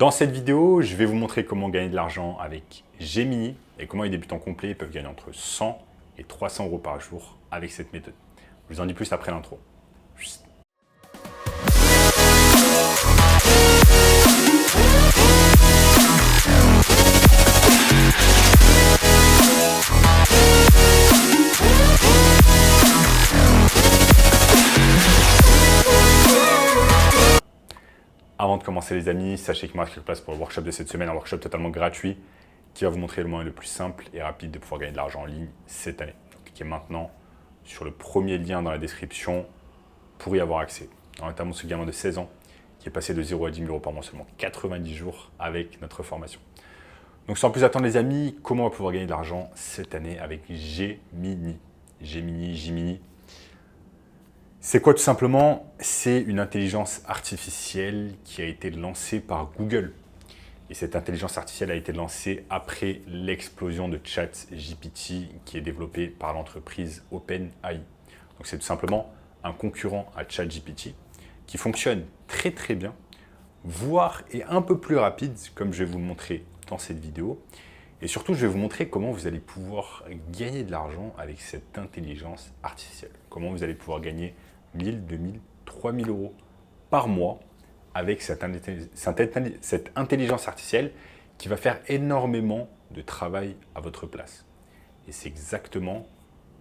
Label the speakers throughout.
Speaker 1: Dans cette vidéo, je vais vous montrer comment gagner de l'argent avec Gemini et comment les débutants complets peuvent gagner entre 100 et 300 euros par jour avec cette méthode. Je vous en dis plus après l'intro. Avant de commencer les amis, sachez qu'il me reste quelques places pour le workshop de cette semaine, un workshop totalement gratuit qui va vous montrer le moyen le plus simple et rapide de pouvoir gagner de l'argent en ligne cette année. Donc, cliquez maintenant sur le premier lien dans la description pour y avoir accès. Notamment ce gamin de 16 ans qui est passé de 0 à 10 000 euros par mois seulement 90 jours avec notre formation. Donc sans plus attendre les amis, comment on va pouvoir gagner de l'argent cette année avec Gemini. Gemini. C'est quoi tout simplement? C'est une intelligence artificielle qui a été lancée par Google. Et cette intelligence artificielle a été lancée après l'explosion de ChatGPT qui est développée par l'entreprise OpenAI. Donc c'est tout simplement un concurrent à ChatGPT qui fonctionne très très bien, voire est un peu plus rapide comme je vais vous le montrer dans cette vidéo. Et surtout, je vais vous montrer comment vous allez pouvoir gagner de l'argent avec cette intelligence artificielle. Comment vous allez pouvoir gagner 1000, 2000, 3000 euros par mois avec cette intelligence artificielle qui va faire énormément de travail à votre place. Et c'est exactement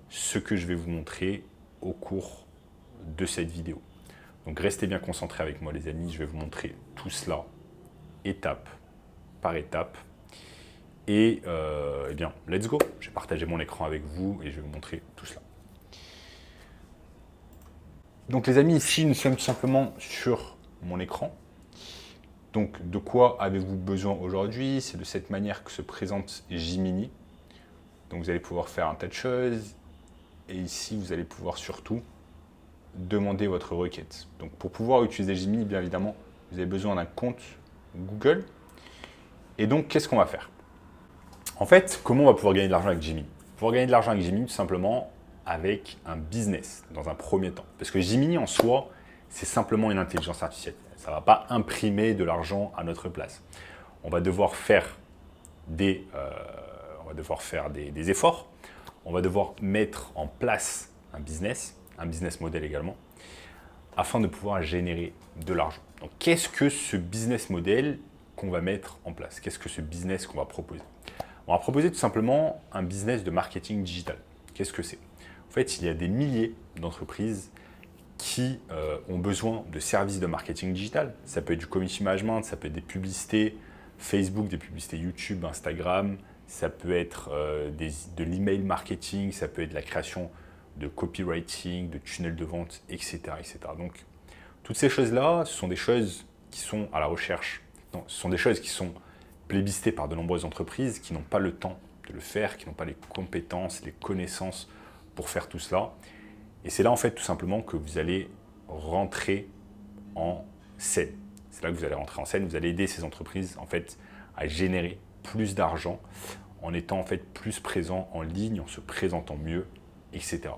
Speaker 1: ce que je vais vous montrer au cours de cette vidéo. Donc restez bien concentrés avec moi les amis, je vais vous montrer tout cela étape par étape. Et eh bien, let's go. Je vais partager mon écran avec vous et je vais vous montrer tout cela. Donc les amis, ici nous sommes tout simplement sur mon écran. Donc de quoi avez-vous besoin aujourd'hui? C'est de cette manière que se présente Gemini. Donc vous allez pouvoir faire un tas de choses. Et ici, vous allez pouvoir surtout demander votre requête. Donc pour pouvoir utiliser Gemini, bien évidemment, vous avez besoin d'un compte Google. Et donc, qu'est-ce qu'on va faire? En fait, comment on va pouvoir gagner de l'argent avec Gemini? Pouvoir gagner de l'argent avec Gemini, tout simplement avec un business dans un premier temps. Parce que Gemini en soi, c'est simplement une intelligence artificielle. Ça ne va pas imprimer de l'argent à notre place. On va devoir faire des efforts. On va devoir mettre en place un business model également, afin de pouvoir générer de l'argent. Donc, qu'est-ce que ce business model qu'on va mettre en place? Qu'est-ce que ce business qu'on va proposer? On va proposer tout simplement un business de marketing digital. Qu'est-ce que c'est? En fait, il y a des milliers d'entreprises qui ont besoin de services de marketing digital. Ça peut être du community management, ça peut être des publicités Facebook, des publicités YouTube, Instagram, ça peut être de l'email marketing, ça peut être de la création de copywriting, de tunnels de vente, etc. Donc, toutes ces choses-là, ce sont des choses qui sont à la recherche. Non, ce sont des choses qui sont plébiscitées par de nombreuses entreprises qui n'ont pas le temps de le faire, qui n'ont pas les compétences, les connaissances pour faire tout cela. Et c'est là, en fait, tout simplement que vous allez rentrer en scène. C'est là que vous allez rentrer en scène. Vous allez aider ces entreprises, en fait, à générer plus d'argent en étant, en fait, plus présent en ligne, en se présentant mieux, etc.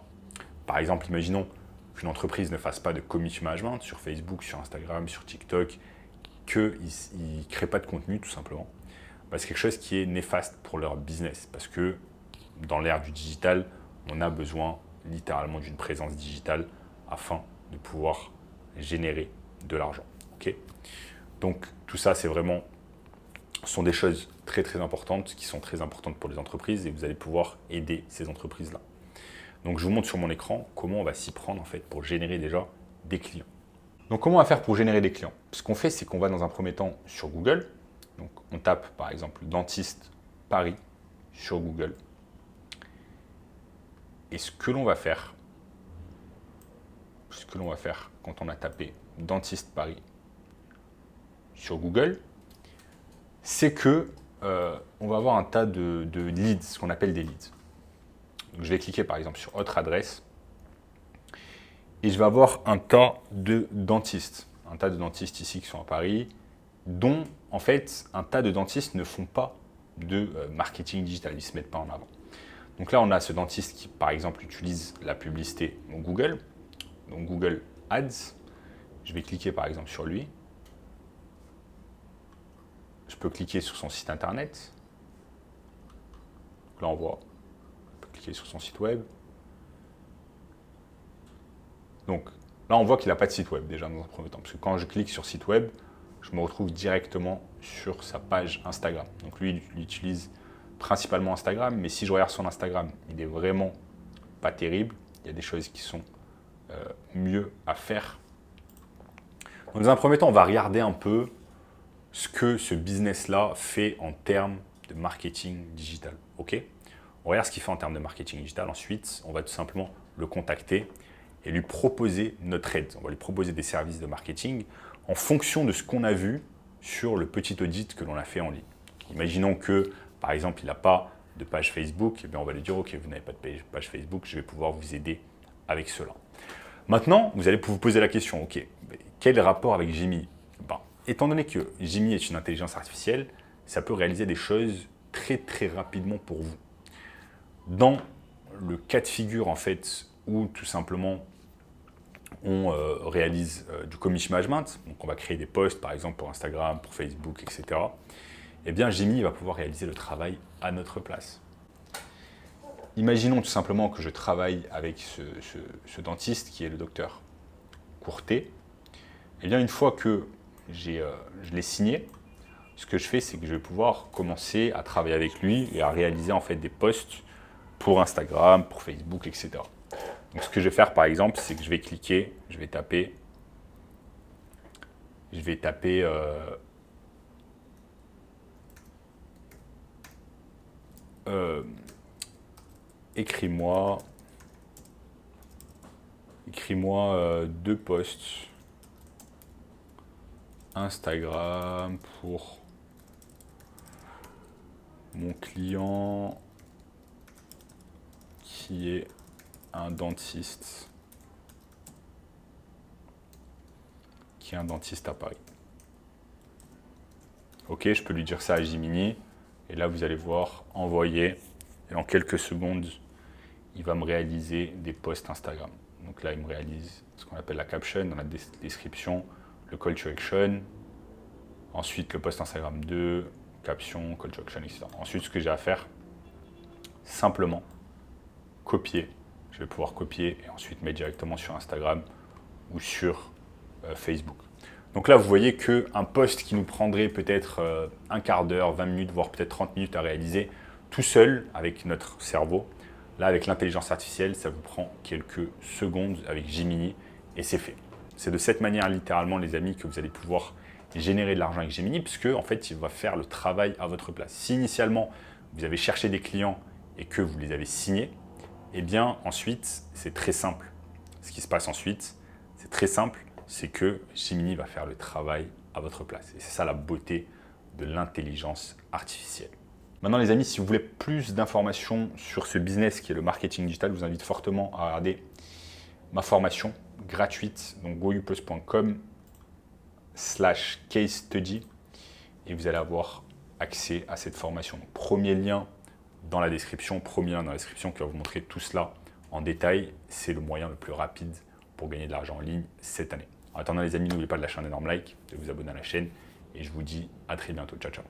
Speaker 1: Par exemple, imaginons qu'une entreprise ne fasse pas de community management sur Facebook, sur Instagram, sur TikTok, qu'ils ne créent pas de contenu, tout simplement. C'est quelque chose qui est néfaste pour leur business parce que dans l'ère du digital, on a besoin littéralement d'une présence digitale afin de pouvoir générer de l'argent. Okay? Donc tout ça, ce sont des choses très très importantes qui sont très importantes pour les entreprises et vous allez pouvoir aider ces entreprises-là. Donc je vous montre sur mon écran comment on va s'y prendre en fait pour générer déjà des clients. Donc comment on va faire pour générer des clients? Ce qu'on fait, c'est qu'on va dans un premier temps sur Google. Donc on tape par exemple dentiste Paris sur Google. Et ce que l'on va faire quand on a tapé dentiste Paris sur Google, c'est que on va avoir un tas de leads, ce qu'on appelle des leads. Donc, je vais cliquer par exemple sur autre adresse et je vais avoir un tas de dentistes ici qui sont à Paris, dont en fait un tas de dentistes ne font pas de marketing digital, ils ne se mettent pas en avant. Donc là, on a ce dentiste qui, par exemple, utilise la publicité Google, donc Google Ads. Je vais cliquer par exemple sur lui. peux cliquer sur son site internet. Donc là, on voit, on peut cliquer sur son site web. Donc là, on voit qu'il n'a pas de site web déjà dans un premier temps. Parce que quand je clique sur site web, je me retrouve directement sur sa page Instagram. Donc lui, il utilise principalement Instagram. Mais si je regarde son Instagram, il n'est vraiment pas terrible. Il y a des choses qui sont mieux à faire. Donc, dans un premier temps, on va regarder un peu ce que ce business-là fait en termes de marketing digital. Ok ? On regarde ce qu'il fait en termes de marketing digital. Ensuite, on va tout simplement le contacter et lui proposer notre aide. On va lui proposer des services de marketing en fonction de ce qu'on a vu sur le petit audit que l'on a fait en ligne. Imaginons que, par exemple, il n'a pas de page Facebook. Eh bien, on va lui dire, OK, vous n'avez pas de page Facebook, je vais pouvoir vous aider avec cela. Maintenant, vous allez vous poser la question, OK, quel rapport avec Gemini ? Étant donné que Gemini est une intelligence artificielle, ça peut réaliser des choses très très rapidement pour vous. Dans le cas de figure en fait où tout simplement on réalise du community management, donc on va créer des posts par exemple pour Instagram, pour Facebook, etc. Eh bien Gemini va pouvoir réaliser le travail à notre place. Imaginons tout simplement que je travaille avec ce dentiste qui est le docteur Courtet. Eh bien une fois que je l'ai signé, ce que je fais, c'est que je vais pouvoir commencer à travailler avec lui et à réaliser en fait des posts pour Instagram, pour Facebook, etc. Donc, ce que je vais faire par exemple, c'est que je vais cliquer, je vais taper écris-moi 2 posts Instagram pour mon client qui est un dentiste à Paris. Ok, je peux lui dire ça à Gemini et là vous allez voir envoyer et en quelques secondes il va me réaliser des posts Instagram. Donc là il me réalise ce qu'on appelle la caption dans la description, le call to action, ensuite le post Instagram 2, caption, call to action, etc. Ensuite ce que j'ai à faire, simplement copier. Je vais pouvoir copier et ensuite mettre directement sur Instagram ou sur Facebook. Donc là, vous voyez qu'un post qui nous prendrait peut-être un quart d'heure, 20 minutes, voire peut-être 30 minutes à réaliser tout seul avec notre cerveau. Là, avec l'intelligence artificielle, ça vous prend quelques secondes avec Gemini et c'est fait. C'est de cette manière, littéralement, les amis, que vous allez pouvoir générer de l'argent avec Gemini puisque, en fait, il va faire le travail à votre place. Si initialement, vous avez cherché des clients et que vous les avez signés, eh bien, ensuite, c'est très simple. Ce qui se passe ensuite, c'est très simple, c'est que Gemini va faire le travail à votre place. Et c'est ça la beauté de l'intelligence artificielle. Maintenant, les amis, si vous voulez plus d'informations sur ce business qui est le marketing digital, je vous invite fortement à regarder ma formation gratuite, donc gouyoupleus.com/case study et vous allez avoir accès à cette formation. Donc, premier lien dans la description qui va vous montrer tout cela en détail. C'est le moyen le plus rapide pour gagner de l'argent en ligne cette année. En attendant les amis, n'oubliez pas de lâcher un énorme like, de vous abonner à la chaîne et je vous dis à très bientôt. Ciao, ciao.